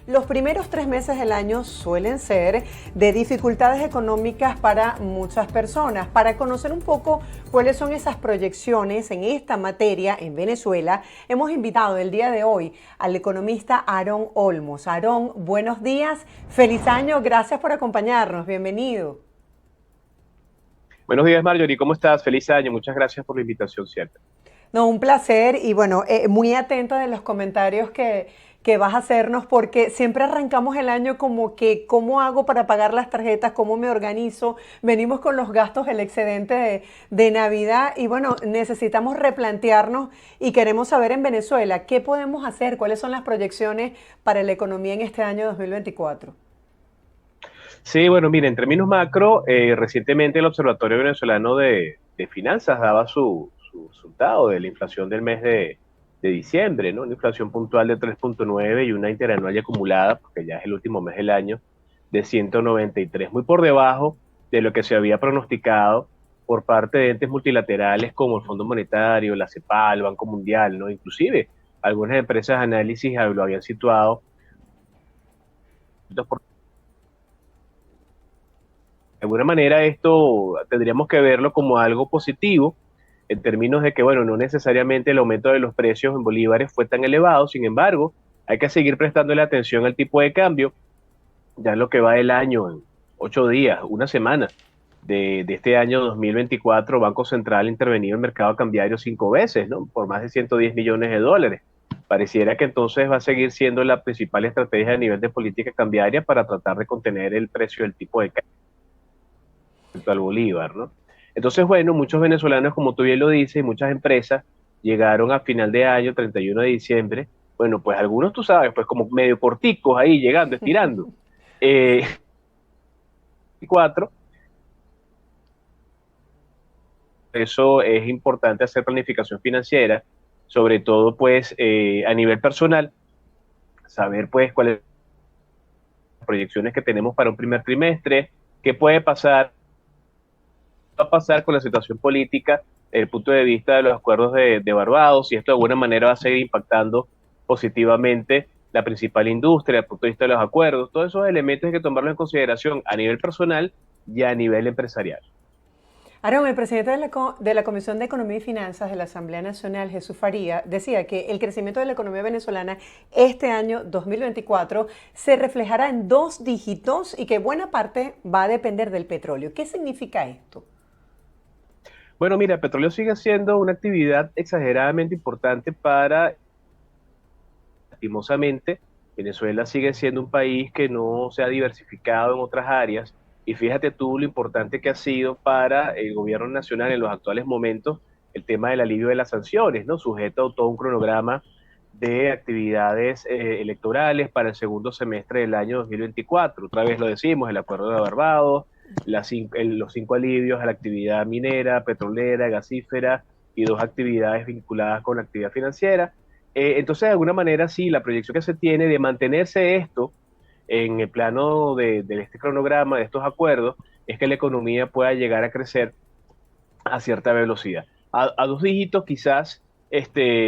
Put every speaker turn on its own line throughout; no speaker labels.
Los primeros 3 meses del año suelen ser de dificultades económicas para muchas personas. Para conocer un poco cuáles son esas proyecciones en esta materia en Venezuela, hemos invitado el día de hoy al economista Aarón Olmos. Aarón, buenos días, feliz año, gracias por acompañarnos, bienvenido.
Buenos días, Marjorie, ¿cómo estás? Feliz año, muchas gracias por la invitación siempre.
No, un placer y bueno, muy atenta de los comentarios que vas a hacernos porque siempre arrancamos el año como que cómo hago para pagar las tarjetas, cómo me organizo, venimos con los gastos, el excedente de Navidad y bueno, necesitamos replantearnos y queremos saber en Venezuela qué podemos hacer, cuáles son las proyecciones para la economía en este año 2024.
Sí, bueno, mire, en términos macro, recientemente el Observatorio Venezolano de Finanzas daba su resultado de la inflación del mes de diciembre, ¿no? Una inflación puntual de 3,9 y una interanual y acumulada, porque ya es el último mes del año, de 193, muy por debajo de lo que se había pronosticado por parte de entes multilaterales como el Fondo Monetario, la CEPAL, el Banco Mundial, ¿no? Inclusive algunas empresas de análisis lo habían situado de alguna manera esto tendríamos que verlo como algo positivo en términos de que, bueno, no necesariamente el aumento de los precios en bolívares fue tan elevado, sin embargo, hay que seguir prestándole atención al tipo de cambio, ya en lo que va del año, en 8 días, una semana de este año 2024, Banco Central ha intervenido en el mercado cambiario 5 veces, ¿no? Por más de 110 millones de dólares. Pareciera que entonces va a seguir siendo la principal estrategia a nivel de política cambiaria para tratar de contener el precio del tipo de cambio al bolívar, ¿no? Entonces, bueno, muchos venezolanos, como tú bien lo dices, y muchas empresas llegaron a final de año, 31 de diciembre, bueno, pues algunos, tú sabes, pues como medio corticos ahí, llegando, estirando. Eh, cuatro, eso es importante hacer planificación financiera, sobre todo pues a nivel personal, saber pues cuáles son las proyecciones que tenemos para un primer trimestre, qué puede pasar, va a pasar con la situación política desde el punto de vista de los acuerdos de Barbados, y esto de alguna manera va a seguir impactando positivamente la principal industria desde el punto de vista de los acuerdos. Todos esos elementos hay que tomarlos en consideración a nivel personal y a nivel empresarial.
Aaron, el presidente de la Comisión de Economía y Finanzas de la Asamblea Nacional, Jesús Faría, decía que el crecimiento de la economía venezolana este año 2024 se reflejará en 2 dígitos y que buena parte va a depender del petróleo. ¿Qué significa esto?
Bueno, mira, el petróleo sigue siendo una actividad exageradamente importante para, lastimosamente, Venezuela sigue siendo un país que no se ha diversificado en otras áreas. Y fíjate tú lo importante que ha sido para el gobierno nacional en los actuales momentos el tema del alivio de las sanciones, ¿no? Sujeto a todo un cronograma de actividades electorales para el segundo semestre del año 2024. Otra vez lo decimos, el acuerdo de Barbados, los 5 alivios a la actividad minera, petrolera, gasífera y 2 actividades vinculadas con la actividad financiera. Entonces, de alguna manera, sí, la proyección que se tiene de mantenerse esto en el plano de este cronograma, de estos acuerdos, es que la economía pueda llegar a crecer a cierta velocidad. A 2 dígitos quizás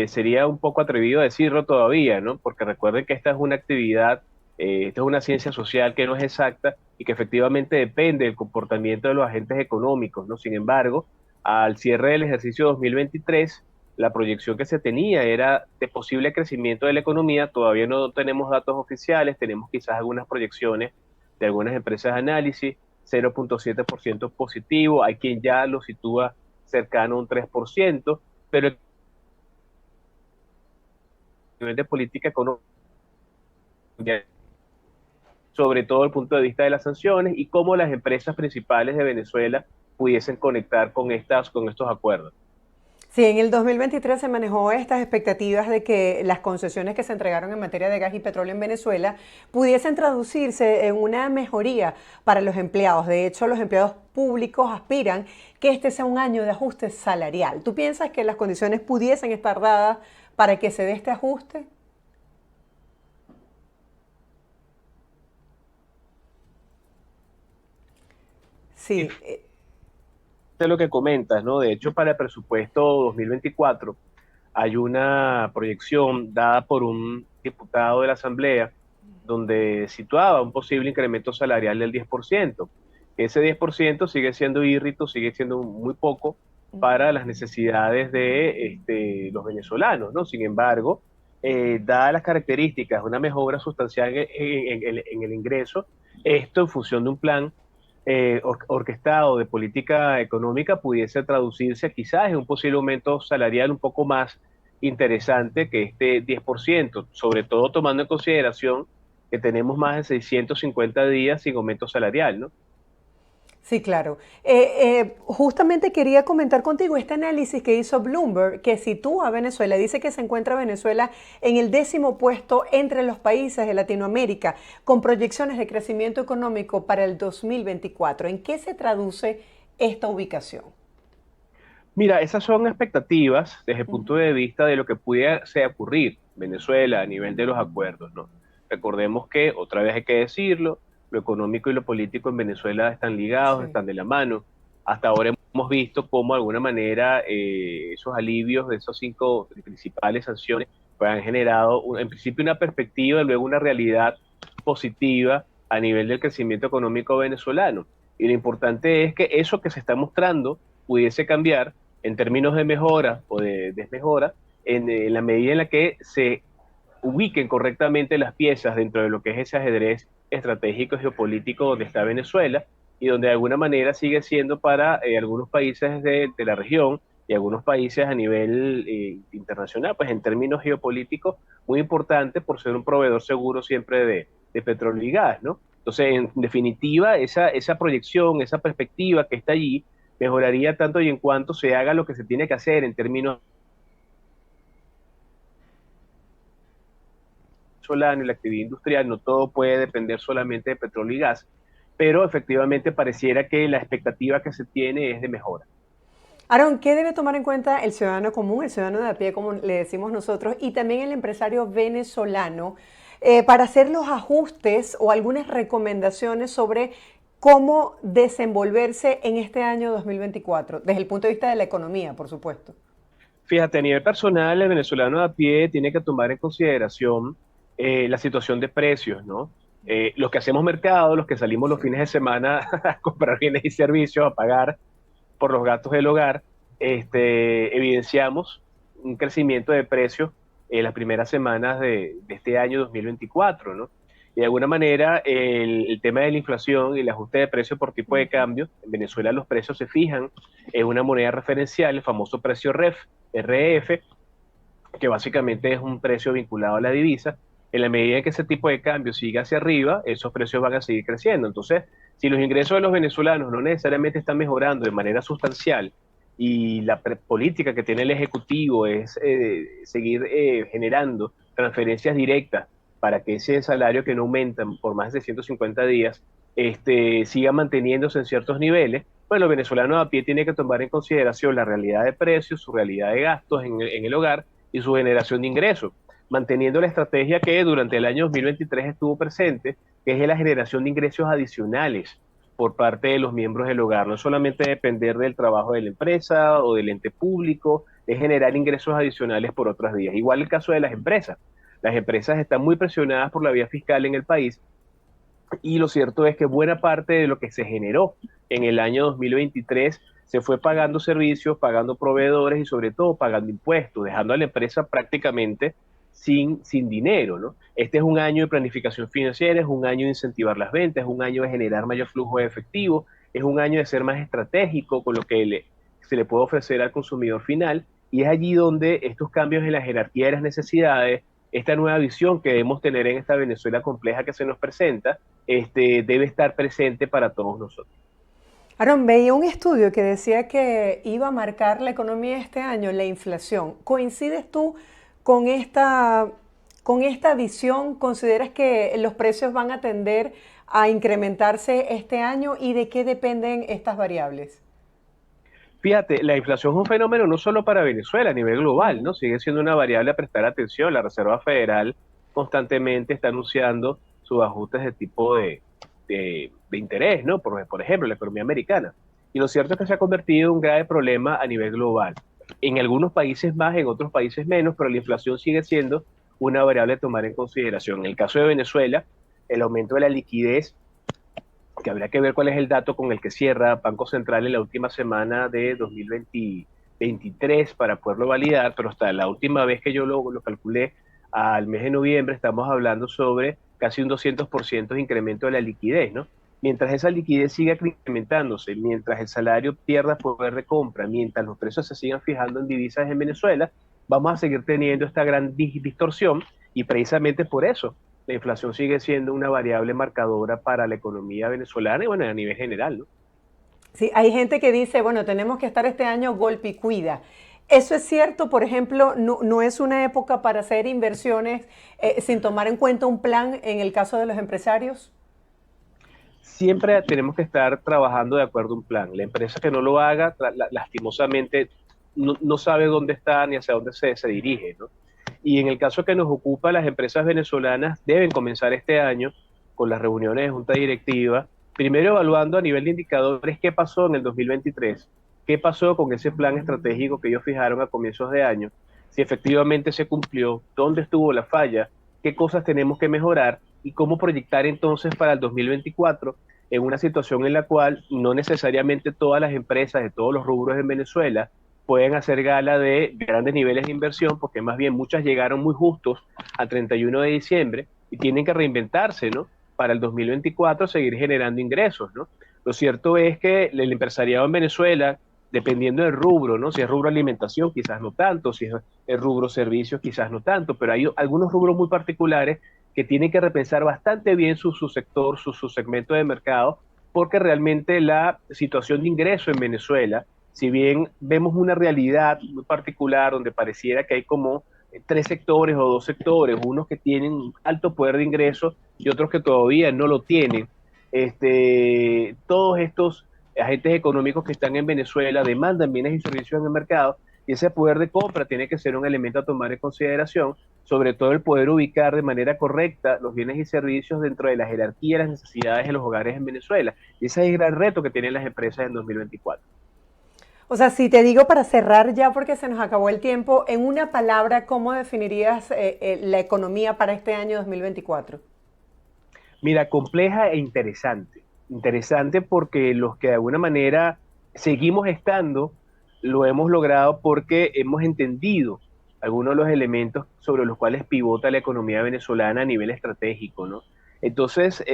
sería un poco atrevido decirlo todavía, ¿no? Porque recuerden que esta es una actividad, esta es una ciencia social que no es exacta y que efectivamente depende del comportamiento de los agentes económicos, ¿no? Sin embargo, al cierre del ejercicio 2023, la proyección que se tenía era de posible crecimiento de la economía. Todavía no tenemos datos oficiales, tenemos quizás algunas proyecciones de algunas empresas de análisis, 0,7% positivo, hay quien ya lo sitúa cercano a un 3%, pero el nivel de política económica, sobre todo desde el punto de vista de las sanciones y cómo las empresas principales de Venezuela pudiesen conectar con estos acuerdos.
Sí, en el 2023 se manejó estas expectativas de que las concesiones que se entregaron en materia de gas y petróleo en Venezuela pudiesen traducirse en una mejoría para los empleados. De hecho, los empleados públicos aspiran que este sea un año de ajuste salarial. ¿Tú piensas que las condiciones pudiesen estar dadas para que se dé este ajuste?
Y
Sí,
de lo que comentas, ¿no? De hecho, para el presupuesto 2024 hay una proyección dada por un diputado de la Asamblea donde situaba un posible incremento salarial del 10%. Ese 10% sigue siendo írrito, sigue siendo muy poco para las necesidades de los venezolanos, ¿no? Sin embargo, dadas las características, una mejora sustancial en el ingreso, esto en función de un plan orquestado de política económica pudiese traducirse quizás en un posible aumento salarial un poco más interesante que este 10%, sobre todo tomando en consideración que tenemos más de 650 días sin aumento salarial, ¿no?
Sí, claro. Justamente quería comentar contigo este análisis que hizo Bloomberg, que sitúa a Venezuela, dice que se encuentra Venezuela en el 10º puesto entre los países de Latinoamérica, con proyecciones de crecimiento económico para el 2024. ¿En qué se traduce esta ubicación?
Mira, esas son expectativas desde el punto de vista de lo que pudiese ocurrir en Venezuela a nivel de los acuerdos, ¿no? Recordemos que, otra vez hay que decirlo, lo económico y lo político en Venezuela están ligados,
Sí.
están de la mano. Hasta ahora hemos visto cómo de alguna manera esos alivios de esas 5 principales sanciones pues, han generado en principio una perspectiva y luego una realidad positiva a nivel del crecimiento económico venezolano. Y lo importante es que eso que se está mostrando pudiese cambiar en términos de mejora o de desmejora en la medida en la que se ubiquen correctamente las piezas dentro de lo que es ese ajedrez estratégico y geopolítico donde está Venezuela y donde de alguna manera sigue siendo para algunos países de la región y algunos países a nivel internacional, pues en términos geopolíticos, muy importante por ser un proveedor seguro siempre de petróleo y gas, ¿no? Entonces, en definitiva, esa proyección, esa perspectiva que está allí, mejoraría tanto y en cuanto se haga lo que se tiene que hacer en términos venezolano y la actividad industrial, no todo puede depender solamente de petróleo y gas, pero efectivamente pareciera que la expectativa que se tiene es de mejora.
Aaron, ¿qué debe tomar en cuenta el ciudadano común, el ciudadano de a pie, como le decimos nosotros, y también el empresario venezolano, para hacer los ajustes o algunas recomendaciones sobre cómo desenvolverse en este año 2024, desde el punto de vista de la economía, por supuesto?
Fíjate, a nivel personal, el venezolano de a pie tiene que tomar en consideración la situación de precios, ¿no? Los que hacemos mercado, los que salimos los
Sí.
fines de semana a comprar bienes y servicios, a pagar por los gastos del hogar, evidenciamos un crecimiento de precios en las primeras semanas de este año 2024, ¿no? Y de alguna manera el tema de la inflación y el ajuste de precios por tipo de cambio, en Venezuela los precios se fijan en una moneda referencial, el famoso precio RF, que básicamente es un precio vinculado a la divisa. En la medida en que ese tipo de cambio siga hacia arriba, esos precios van a seguir creciendo. Entonces, si los ingresos de los venezolanos no necesariamente están mejorando de manera sustancial y la política que tiene el Ejecutivo es seguir generando transferencias directas para que ese salario que no aumenta por más de 150 días siga manteniéndose en ciertos niveles, pues los venezolanos a pie tienen que tomar en consideración la realidad de precios, su realidad de gastos en el hogar y su generación de ingresos, manteniendo la estrategia que durante el año 2023 estuvo presente, que es la generación de ingresos adicionales por parte de los miembros del hogar, no solamente depender del trabajo de la empresa o del ente público, es generar ingresos adicionales por otras vías. Igual el caso de las empresas. Las empresas están muy presionadas por la vía fiscal en el país y lo cierto es que buena parte de lo que se generó en el año 2023 se fue pagando servicios, pagando proveedores y sobre todo pagando impuestos, dejando a la empresa prácticamente sin dinero, ¿no? Este es un año de planificación financiera, es un año de incentivar las ventas, es un año de generar mayor flujo de efectivo, es un año de ser más estratégico con lo que se le puede ofrecer al consumidor final y es allí donde estos cambios en la jerarquía de las necesidades, esta nueva visión que debemos tener en esta Venezuela compleja que se nos presenta, debe estar presente para todos nosotros.
Aaron, veía un estudio que decía que iba a marcar la economía este año, la inflación. ¿Coincides tú con con esta visión? ¿Consideras que los precios van a tender a incrementarse este año y de qué dependen estas variables?
Fíjate, la inflación es un fenómeno no solo para Venezuela, a nivel global, ¿no? Sigue siendo una variable a prestar atención. La Reserva Federal constantemente está anunciando sus ajustes de tipo de interés, ¿no? Por ejemplo, la economía americana. Y lo cierto es que se ha convertido en un grave problema a nivel global. En algunos países más, en otros países menos, pero la inflación sigue siendo una variable a tomar en consideración. En el caso de Venezuela, el aumento de la liquidez, que habría que ver cuál es el dato con el que cierra Banco Central en la última semana de 2023 para poderlo validar, pero hasta la última vez que yo lo calculé, al mes de noviembre, estamos hablando sobre casi un 200% de incremento de la liquidez, ¿no? Mientras esa liquidez siga incrementándose, mientras el salario pierda poder de compra, mientras los precios se sigan fijando en divisas en Venezuela, vamos a seguir teniendo esta gran distorsión y precisamente por eso la inflación sigue siendo una variable marcadora para la economía venezolana y bueno, a nivel general, ¿no?
Sí, hay gente que dice, bueno, tenemos que estar este año golpe y cuida. Eso es cierto, por ejemplo, no es una época para hacer inversiones sin tomar en cuenta un plan en el caso de los empresarios.
Siempre tenemos que estar trabajando de acuerdo a un plan. La empresa que no lo haga, lastimosamente, no sabe dónde está ni hacia dónde se dirige, ¿no? Y en el caso que nos ocupa, las empresas venezolanas deben comenzar este año con las reuniones de junta directiva, primero evaluando a nivel de indicadores qué pasó en el 2023, qué pasó con ese plan estratégico que ellos fijaron a comienzos de año, si efectivamente se cumplió, dónde estuvo la falla, qué cosas tenemos que mejorar y cómo proyectar entonces para el 2024 en una situación en la cual no necesariamente todas las empresas de todos los rubros en Venezuela pueden hacer gala de grandes niveles de inversión, porque más bien muchas llegaron muy justos a 31 de diciembre y tienen que reinventarse, ¿no? Para el 2024 seguir generando ingresos, ¿no? Lo cierto es que el empresariado en Venezuela, dependiendo del rubro, ¿no? Si es rubro alimentación, quizás no tanto, si es rubro servicios, quizás no tanto, pero hay algunos rubros muy particulares que tienen que repensar bastante bien su sector, su segmento de mercado, porque realmente la situación de ingreso en Venezuela, si bien vemos una realidad muy particular donde pareciera que hay como tres sectores o dos sectores, unos que tienen alto poder de ingreso y otros que todavía no lo tienen, todos estos agentes económicos que están en Venezuela demandan bienes y servicios en el mercado y ese poder de compra tiene que ser un elemento a tomar en consideración, sobre todo el poder ubicar de manera correcta los bienes y servicios dentro de la jerarquía de las necesidades de los hogares en Venezuela. Y ese es el gran reto que tienen las empresas en 2024.
O sea, si te digo para cerrar ya porque se nos acabó el tiempo, en una palabra, ¿cómo definirías la economía para este año 2024?
Mira, compleja e interesante. Interesante porque los que de alguna manera seguimos estando, lo hemos logrado porque hemos entendido algunos de los elementos sobre los cuales pivota la economía venezolana a nivel estratégico, ¿no? Entonces,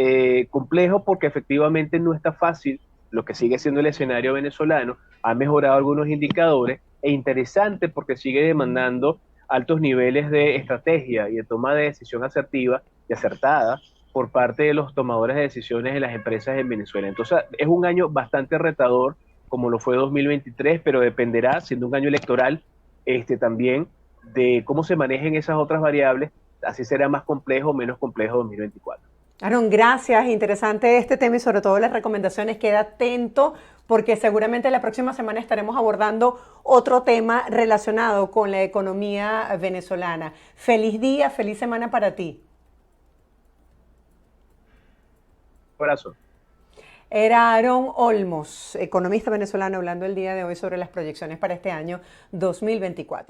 complejo porque efectivamente no está fácil lo que sigue siendo el escenario venezolano, ha mejorado algunos indicadores, e interesante porque sigue demandando altos niveles de estrategia y de toma de decisión asertiva y acertada por parte de los tomadores de decisiones de las empresas en Venezuela. Entonces, es un año bastante retador, como lo fue 2023, pero dependerá, siendo un año electoral, también de cómo se manejen esas otras variables, así será más complejo o menos complejo 2024.
Aaron, gracias. Interesante este tema y sobre todo las recomendaciones. Queda atento porque seguramente la próxima semana estaremos abordando otro tema relacionado con la economía venezolana. Feliz día, feliz semana para ti.
Un abrazo.
Era Aaron Olmos, economista venezolano, hablando el día de hoy sobre las proyecciones para este año 2024.